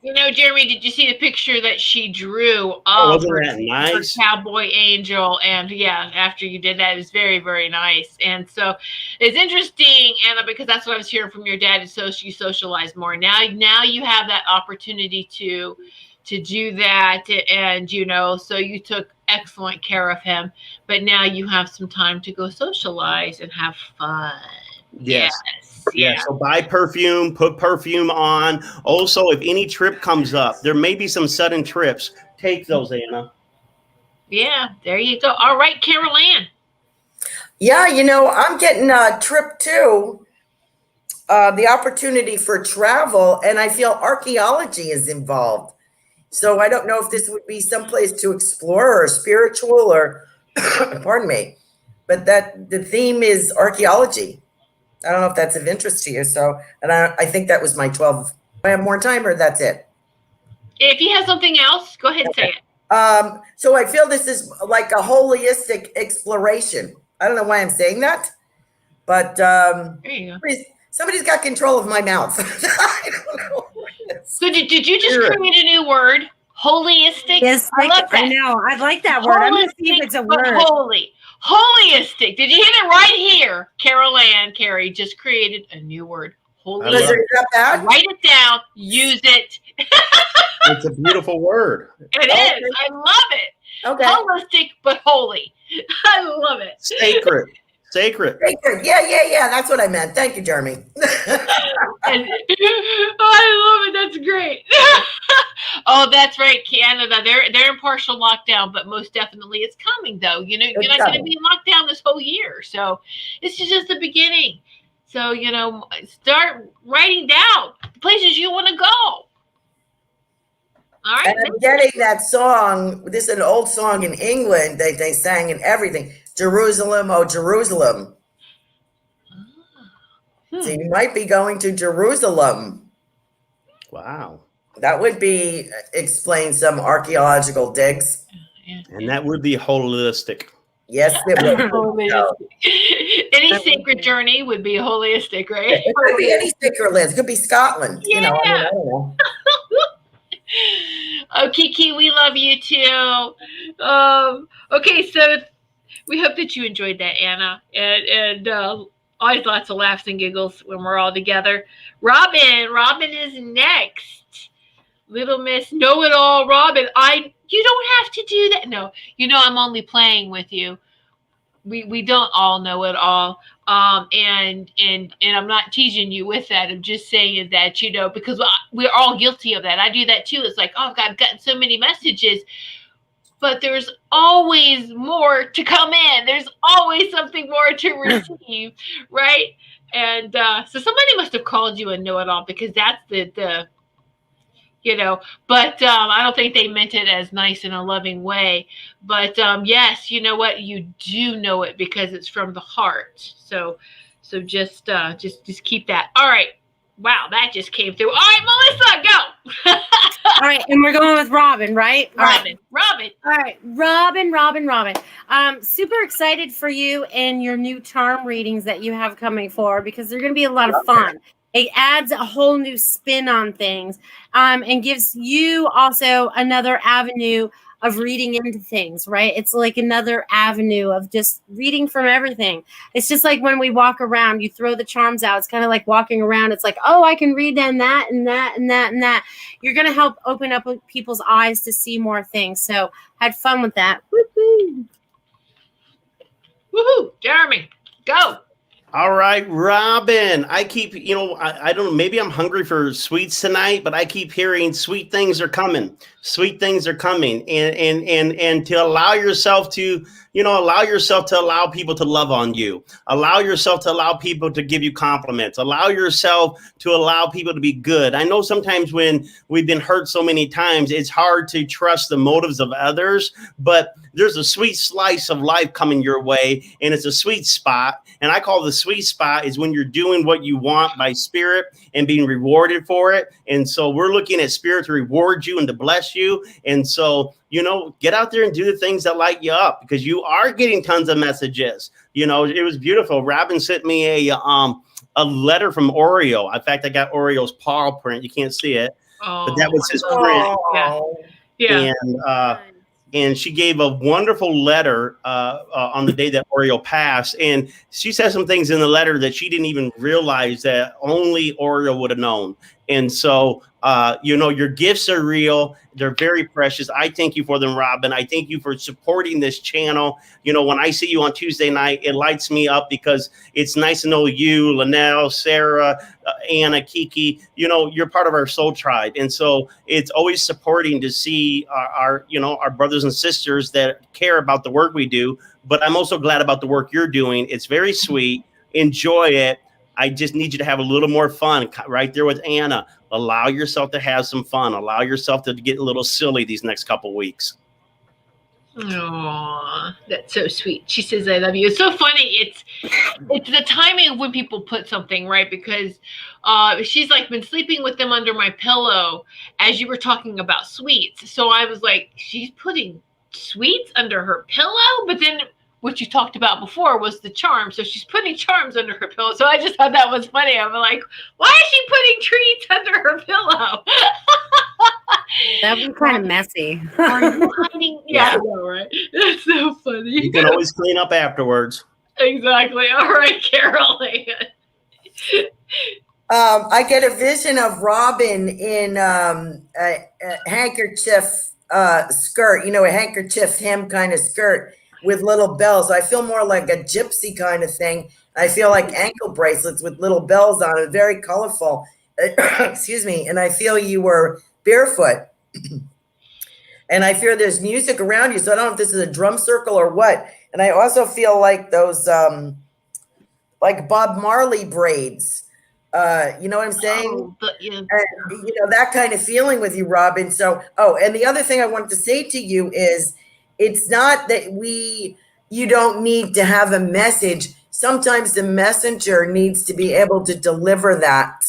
You know, Jeremy, did you see the picture that she drew of her cowboy angel? And yeah, after you did that, it was very, very nice. And so it's interesting, Anna, because that's what I was hearing from your dad. So you socialize more now. You have that opportunity to do that, and you know, so you took excellent care of him. But now you have some time to go socialize and have fun. Yes. Yeah. So buy perfume, put perfume on. Also, if any trip comes up, there may be some sudden trips. Take those, Anna. Yeah, there you go. All right, Carol Ann. Yeah, you know, I'm getting a trip too. The opportunity for travel, and I feel archaeology is involved. So I don't know if this would be someplace to explore or spiritual or, pardon me, but that the theme is archaeology. I don't know if that's of interest to you. So, and I think that was my 12. I have more time or that's it? If you have something else, go ahead and say it. So I feel this is like a holistic exploration. I don't know why I'm saying that, but there you go. Somebody's got control of my mouth. I don't know. So did you just create a new word? Holistic? Yes, I love that. I know. I like that word. I'm going to see if it's a word. Holy. Holistic. Did you hear it right here? Carol Ann Carey just created a new word. Holistic. Write it down. Use it. It's a beautiful word. It is. I love it. Okay. Holistic, but holy. I love it. Sacred. Yeah. That's what I meant. Thank you, Jeremy. I love it. That's great. Oh, that's right, Canada. They're in partial lockdown, but most definitely it's coming, though. You know, you're not going to be in lockdown this whole year, so this is just the beginning. So, you know, start writing down the places you want to go. All right. And I'm getting that song. This is an old song in England. They sang and everything. Jerusalem, oh Jerusalem. So you might be going to Jerusalem. Wow. That would be explain some archaeological digs. And that would be holistic. Yes, it would. Any sacred journey would be holistic, right? It could be any sacred land. It could be Scotland. Yeah. You know, I don't know. Oh, Kiki, we love you too. Okay, so we hope that you enjoyed that, Anna, and always lots of laughs and giggles when we're all together. Robin is next. Little Miss Know-It-All, Robin. You don't have to do that. No, you know I'm only playing with you. We don't all know it all. And I'm not teasing you with that. I'm just saying that, you know, because we're all guilty of that. I do that too. It's like, oh, I've gotten so many messages, but there's always more to come in. There's always something more to receive, right? And so somebody must have called you a know-it-all, because that's the you know, but I don't think they meant it as nice in a loving way. But yes, you know what? You do know it because it's from the heart. So just keep that. All right. Wow, that just came through. All right, Melissa, go. All right, and we're going with Robin, right? Robin. All right, Robin. Super excited for you and your new charm readings that you have coming forward, because they're going to be a lot of fun. It adds a whole new spin on things, and gives you also another avenue of reading into things, right? It's like another avenue of just reading from everything. It's just like when we walk around, you throw the charms out. It's kind of like walking around. It's like, oh, I can read then that and that and that and that. You're going to help open up people's eyes to see more things. So had fun with that. Woo-hoo. Woohoo, Jeremy, go. All right, Robin. I keep, I don't know, maybe I'm hungry for sweets tonight, but I keep hearing sweet things are coming. Sweet things are coming. And to allow yourself to, allow yourself to allow people to love on you. Allow yourself to allow people to give you compliments. Allow yourself to allow people to be good. I know sometimes when we've been hurt so many times, it's hard to trust the motives of others, but there's a sweet slice of life coming your way, and it's a sweet spot. And I call the sweet spot is when you're doing what you want by spirit and being rewarded for it. And so we're looking at spirit to reward you and to bless you. And so, get out there and do the things that light you up, because you are getting tons of messages. It was beautiful. Robin sent me a letter from Oreo. In fact, I got Oreo's paw print. You can't see it, but that was his print. Yeah. And she gave a wonderful letter on the day that Oreo passed. And she said some things in the letter that she didn't even realize that only Oreo would have known. And so, your gifts are real. They're very precious. I thank you for them, Robin. I thank you for supporting this channel. When I see you on Tuesday night, it lights me up because it's nice to know you, Linnell, Sarah, Anna, Kiki, you're part of our soul tribe. And so it's always supporting to see our brothers and sisters that care about the work we do. But I'm also glad about the work you're doing. It's very sweet. Enjoy it. I just need you to have a little more fun right there with Anna. Allow yourself to have some fun. Allow yourself to get a little silly these next couple of weeks. Oh, that's so sweet. She says, I love you. It's so funny. It's the timing of when people put something, right? Because she's like been sleeping with them under my pillow as you were talking about sweets. So I was like, she's putting sweets under her pillow, but then what you talked about before was the charm. So she's putting charms under her pillow. So I just thought that was funny. I'm like, why is she putting treats under her pillow? That would be kind of messy. Are you hiding? Yeah, I know, right? That's so funny. You can always clean up afterwards. Exactly. All right, Carol. I get a vision of Robin in a handkerchief skirt, a handkerchief hem kind of skirt with little bells. I feel more like a gypsy kind of thing. I feel like ankle bracelets with little bells on it, very colorful. Excuse me. And I feel you were barefoot. And I fear there's music around you. So I don't know if this is a drum circle or what. And I also feel like those, like Bob Marley braids. You know what I'm saying? Oh, yeah. And, that kind of feeling with you, Robin. So, and the other thing I wanted to say to you is, it's not that you don't need to have a message. Sometimes the messenger needs to be able to deliver that.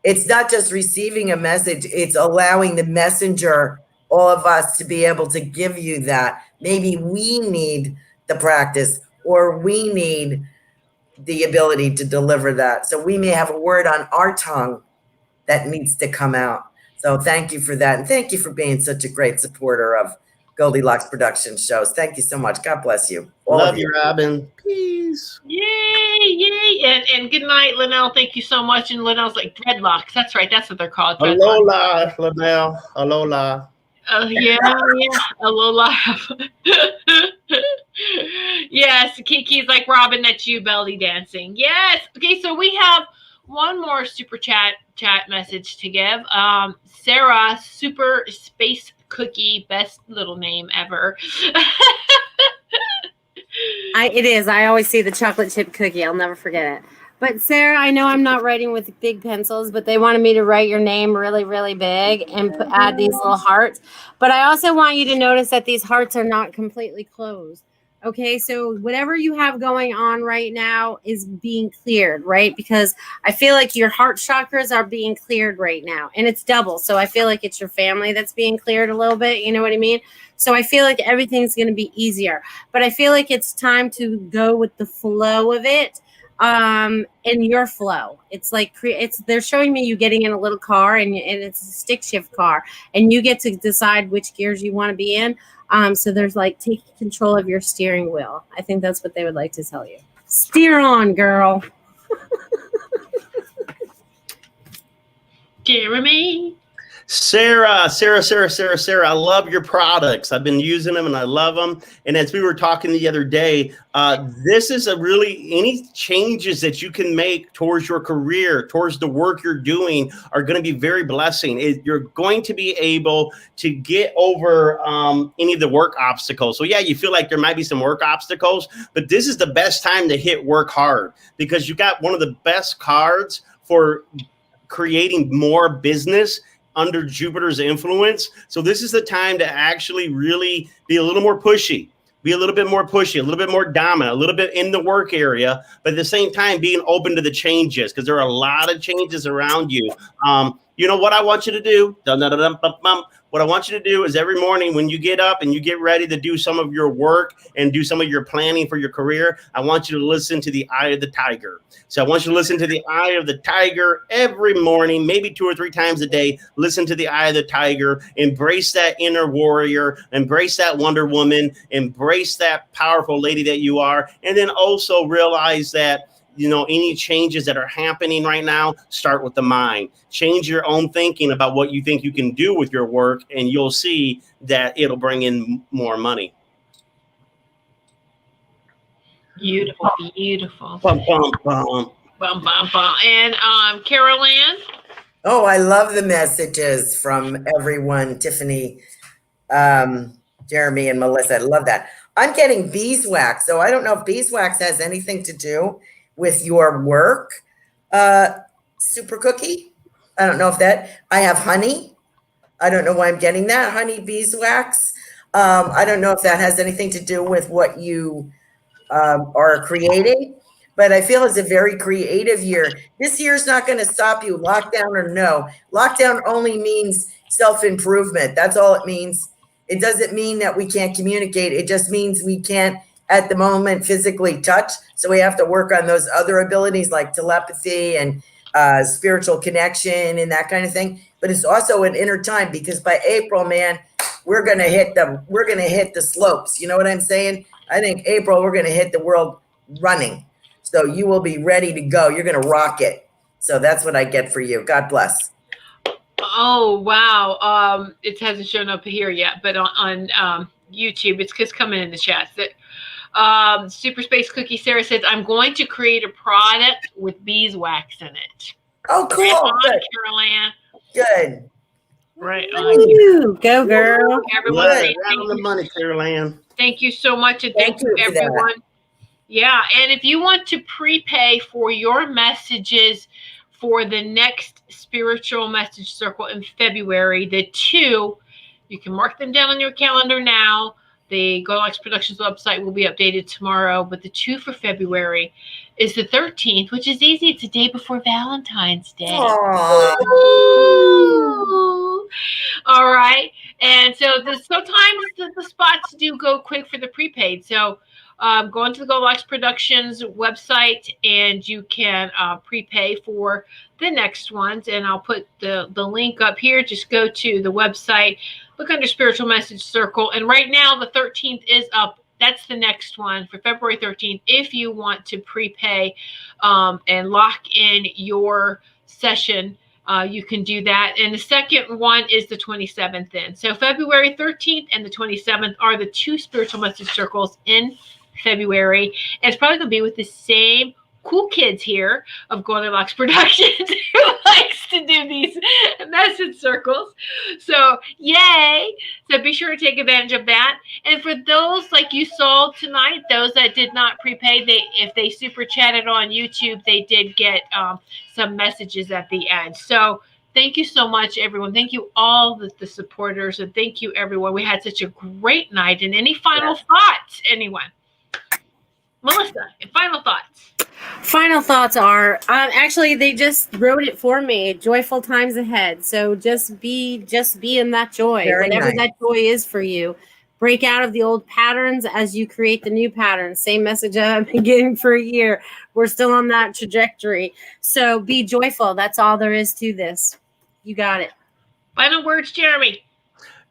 It's not just receiving a message, it's allowing the messenger, all of us, to be able to give you that. Maybe we need the practice, or we need the ability to deliver that. So we may have a word on our tongue that needs to come out. So thank you for that. And thank you for being such a great supporter of Goldylocks production shows. Thank you so much. God bless you. Love you, Robin. Peace. Yay. And good night, Linnell. Thank you so much. And Linnell's like dreadlocks. That's right. That's what they're called. Alola, Linnell. Alola. Yeah. Alola. Yes. Kiki's like, Robin, that's you belly dancing. Yes. Okay. So we have one more super chat message to give. Sarah, Super Space Cookie, best little name ever. It is. I always see the chocolate chip cookie. I'll never forget it. But Sarah, I know I'm not writing with big pencils, but they wanted me to write your name really, really big and add these little hearts. But I also want you to notice that these hearts are not completely closed. Okay, so whatever you have going on right now is being cleared, right? Because I feel like your heart chakras are being cleared right now, and it's double. So I feel like it's your family that's being cleared a little bit. You know what I mean? So I feel like everything's going to be easier, but I feel like it's time to go with the flow of it. In your flow, it's like they're showing me you getting in a little car, and it's a stick shift car, and you get to decide which gears you want to be in. So there's like taking control of your steering wheel. I think that's what they would like to tell you. Steer on, girl. Jeremy. Sarah, I love your products. I've been using them and I love them. And as we were talking the other day, this is any changes that you can make towards your career, towards the work you're doing are going to be very blessing. You're going to be able to get over any of the work obstacles. So yeah, you feel like there might be some work obstacles, but this is the best time to hit work hard because you got one of the best cards for creating more business under Jupiter's influence. So this is the time to actually really be a little more pushy, a little bit more dominant, a little bit in the work area, but at the same time being open to the changes because there are a lot of changes around you. You know what I want you to do? What I want you to do is every morning when you get up and you get ready to do some of your work and do some of your planning for your career, I want you to listen to the eye of the tiger. So I want you to listen to the eye of the tiger every morning, maybe 2 or 3 times a day. Listen to the eye of the tiger, embrace that inner warrior, embrace that Wonder Woman, embrace that powerful lady that you are. And then also realize that any changes that are happening right now start with the mind. Change your own thinking about what you think you can do with your work, and you'll see that it'll bring in more money. Beautiful, beautiful. Bum, bum, bum. Bum, bum, bum. And Carol Ann? Oh, I love the messages from everyone, Tiffany, Jeremy, and Melissa. I love that. I'm getting beeswax, so I don't know if beeswax has anything to do with your work. Super cookie. I don't know if I have honey. I don't know why I'm getting that. Honey beeswax. I don't know if that has anything to do with what you are creating, but I feel it's a very creative year. This year is not going to stop you, lockdown or no. Lockdown only means self-improvement. That's all it means. It doesn't mean that we can't communicate. It just means we can't at the moment physically touch. So we have to work on those other abilities like telepathy and spiritual connection and that kind of thing. But it's also an inner time because by April, man, we're gonna hit the slopes. You know what I'm saying? I think April we're gonna hit the world running. So you will be ready to go. You're gonna rock it. So that's what I get for you. God bless. Oh wow. It hasn't shown up here yet, but on YouTube, it's just coming in the chat. Super Space Cookie Sarah says, I'm going to create a product with beeswax in it. Oh, cool. Right on, Good. Carol Ann. Good. Right on. Go, girl. Everyone, Right on the money, Carol Ann. Thank you so much, and thank you everyone. Yeah, and if you want to prepay for your messages for the next spiritual message circle in February, the 2, you can mark them down on your calendar now. The Goldylocks Productions website will be updated tomorrow, but the 2 for February is the 13th, which is easy. It's the day before Valentine's Day. Aww. All right. And so sometimes the spots do go quick for the prepaid. So go into the Goldylocks Productions website and you can prepay for the next ones. And I'll put the link up here. Just go to the website, look under Spiritual Message Circle. And right now the 13th is up. That's the next one for February 13th. If you want to prepay and lock in your session, you can do that. And the second one is the 27th then. So February 13th and the 27th are the 2 spiritual message circles in February. And it's probably going to be with the same cool kids here of Goldylocks Productions who likes to do these message circles. So yay. So be sure to take advantage of that. And for those like you saw tonight, those that did not prepay, if they super chatted on YouTube, they did get some messages at the end. So thank you so much, everyone. Thank you all the supporters, and thank you everyone. We had such a great night. And any final thoughts, anyone? Melissa, final thoughts. Final thoughts are actually they just wrote it for me. Joyful times ahead. So just be in that joy. Very Whatever nice. that joy is for you. Break out of the old patterns as you create the new patterns. Same message I've been getting for a year. We're still on that trajectory. So be joyful. That's all there is to this. You got it. Final words, Jeremy.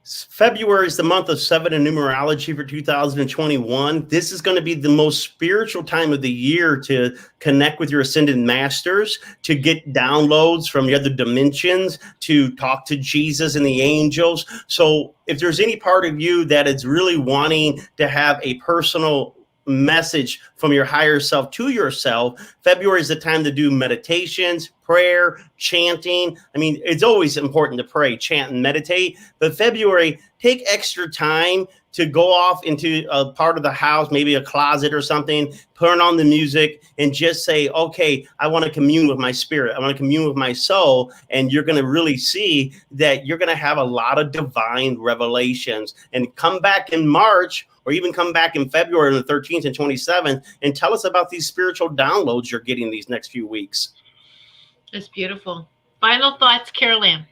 February is the month of 7 in numerology for 2021. This is going to be the most spiritual time of the year to connect with your ascended masters, to get downloads from the other dimensions, to talk to Jesus and the angels. So if there's any part of you that is really wanting to have a personal message from your higher self to yourself, February is the time to do meditations, prayer, chanting. I mean, it's always important to pray, chant, and meditate. But February, take extra time to go off into a part of the house, maybe a closet or something, turn on the music and just say, okay, I want to commune with my spirit. I want to commune with my soul. And you're going to really see that you're going to have a lot of divine revelations. And come back in March, or even come back in February on the 13th and 27th and tell us about these spiritual downloads you're getting these next few weeks. That's beautiful. Final thoughts, Carol Ann.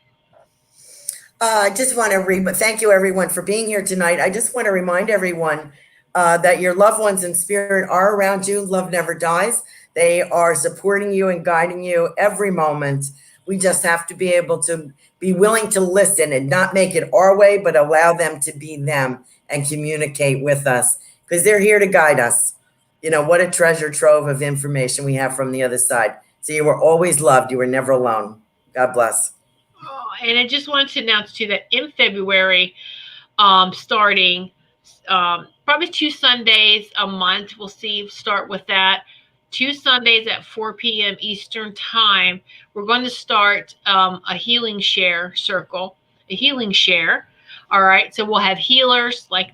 I just want to thank you everyone for being here tonight. I just want to remind everyone that your loved ones in spirit are around you. Love never dies. They are supporting you and guiding you every moment. We just have to be able to be willing to listen and not make it our way, but allow them to be them and communicate with us, because they're here to guide us. You know, what a treasure trove of information we have from the other side. So you were always loved. You were never alone. God bless. Oh, and I just wanted to announce too that in February, starting probably 2 Sundays a month, start with that. 2 Sundays at 4 p.m. Eastern time, we're going to start a healing share circle, a healing share. All right. So we'll have healers like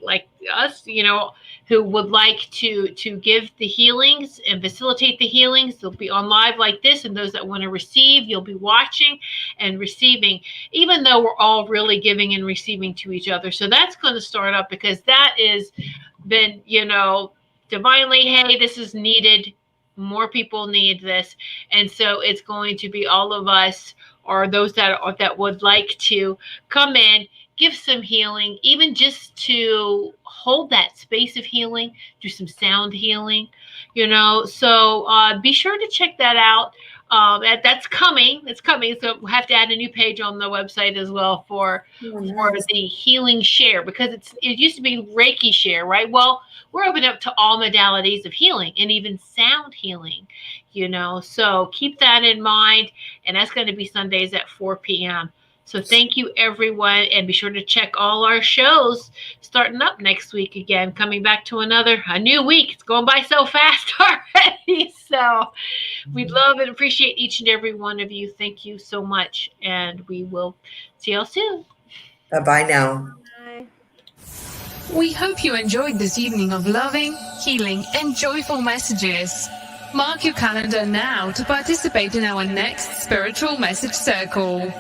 us, you know, who would like to give the healings and facilitate the healings. They'll be on live like this. And those that want to receive, you'll be watching and receiving, even though we're all really giving and receiving to each other. So that's going to start up, because that is been, you know, divinely, hey, this is needed. More people need this. And so it's going to be all of us, or those that would like to come in, give some healing, even just to hold that space of healing, do some sound healing, you know. So be sure to check that out. That's coming. It's coming. So we'll have to add a new page on the website as well for the healing share, because it used to be Reiki share, right? Well, we're open up to all modalities of healing and even sound healing, you know. So keep that in mind. And that's going to be Sundays at 4 p.m. So thank you, everyone. And be sure to check all our shows starting up next week again, coming back to a new week. It's going by so fast already. So we'd love and appreciate each and every one of you. Thank you so much. And we will see y'all soon. Bye-bye now. Bye. We hope you enjoyed this evening of loving, healing, and joyful messages. Mark your calendar now to participate in our next Spiritual Message Circle.